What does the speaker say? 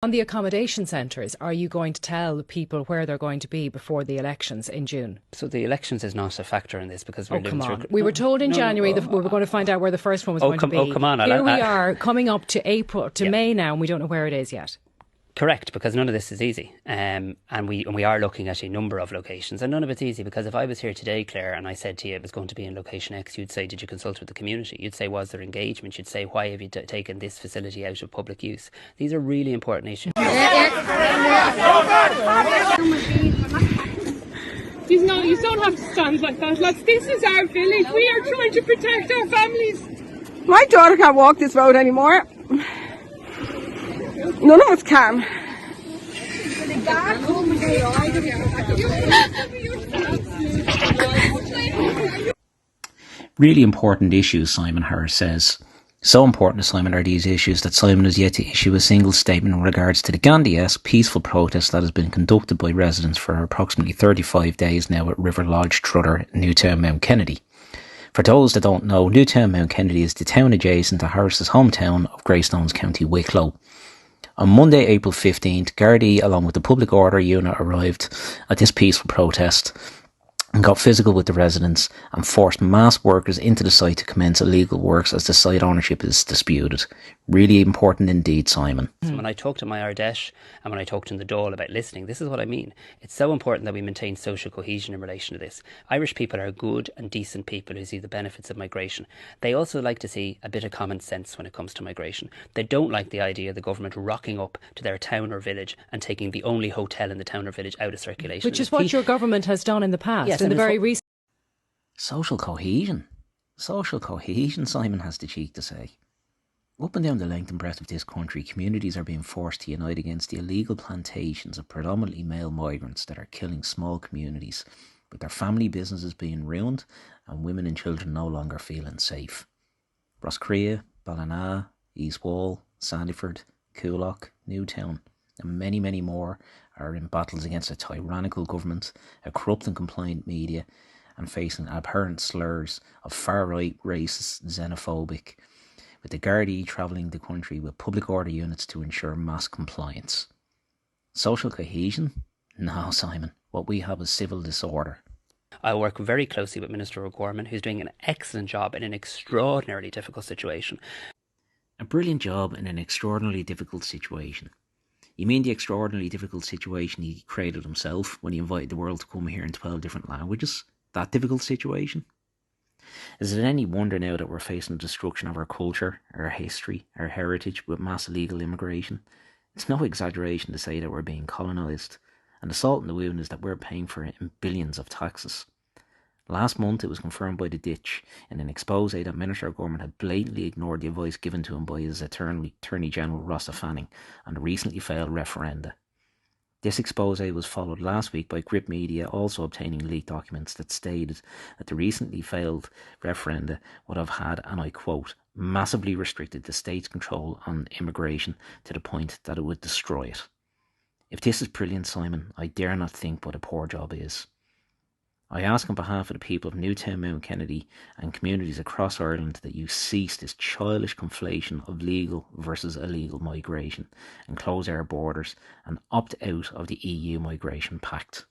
On the accommodation centres, are you going to tell people where they're going to be before the elections in June? So the elections is not a factor in this because we're living through... We were told in January that we were going to find out where the first one was going to be. Oh, come on. Here we are, coming up to April, to May now, and we don't know where it is yet. Correct, because none of this is easy, and we are looking at a number of locations, and none of it's easy. Because if I was here today, Claire, and I said to you it was going to be in location X, you'd say, did you consult with the community? You'd say, was there engagement? You'd say, why have you taken this facility out of public use? These are really important issues. You don't have to stand like that, lads. This is our village. We are trying to protect our families. My daughter can't walk this road anymore. None of us can. Really important issues, Simon Harris says. So important to Simon are these issues that Simon has yet to issue a single statement in regards to the Gandhi-esque peaceful protest that has been conducted by residents for approximately 35 days now at River Lodge, Trudder, Newtown, Mount Kennedy. For those that don't know, Newtown, Mount Kennedy is the town adjacent to Harris's hometown of Greystones, County Wicklow. On Monday, April 15th, Gardaí, along with the Public Order Unit, arrived at this peaceful protest and got physical with the residents and forced mass workers into the site to commence illegal works as the site ownership is disputed. Really important indeed, Simon. When I talk to my Ardesh and when I talk to the Dáil about listening, this is what I mean. It's so important that we maintain social cohesion in relation to this. Irish people are good and decent people who see the benefits of migration. They also like to see a bit of common sense when it comes to migration. They don't like the idea of the government rocking up to their town or village and taking the only hotel in the town or village out of circulation. Which is what your government has done in the past. Yes, in the very recent... Social cohesion. Social cohesion, Simon has the cheek to say. Up and down the length and breadth of this country, communities are being forced to unite against the illegal plantations of predominantly male migrants that are killing small communities, with their family businesses being ruined and women and children no longer feeling safe. Roscrea, Ballina, East Wall, Sandyford, Coolock, Newtown, and many, many more are in battles against a tyrannical government, a corrupt and compliant media, and facing abhorrent slurs of far-right, racist, xenophobic, with the Gardaí travelling the country with public order units to ensure mass compliance. Social cohesion? No, Simon. What we have is civil disorder. I work very closely with Minister O'Gorman, who's doing an excellent job in an extraordinarily difficult situation. A brilliant job in an extraordinarily difficult situation. You mean the extraordinarily difficult situation he created himself when he invited the world to come here in 12 different languages? That difficult situation? Is it any wonder now that we're facing the destruction of our culture, our history, our heritage with mass illegal immigration? It's no exaggeration to say that we're being colonised, and the salt in the wound is that we're paying for it in billions of taxes. Last month it was confirmed by the Ditch in an expose that Minister O'Gorman had blatantly ignored the advice given to him by his Attorney General Rossa Fanning on the recently failed referenda. This expose was followed last week by Grip Media also obtaining leaked documents that stated that the recently failed referenda would have had, and I quote, massively restricted the state's control on immigration to the point that it would destroy it. If this is brilliant, Simon, I dare not think what a poor job is. I ask on behalf of the people of Newtown, Mount Kennedy and communities across Ireland that you cease this childish conflation of legal versus illegal migration and close our borders and opt out of the EU Migration Pact.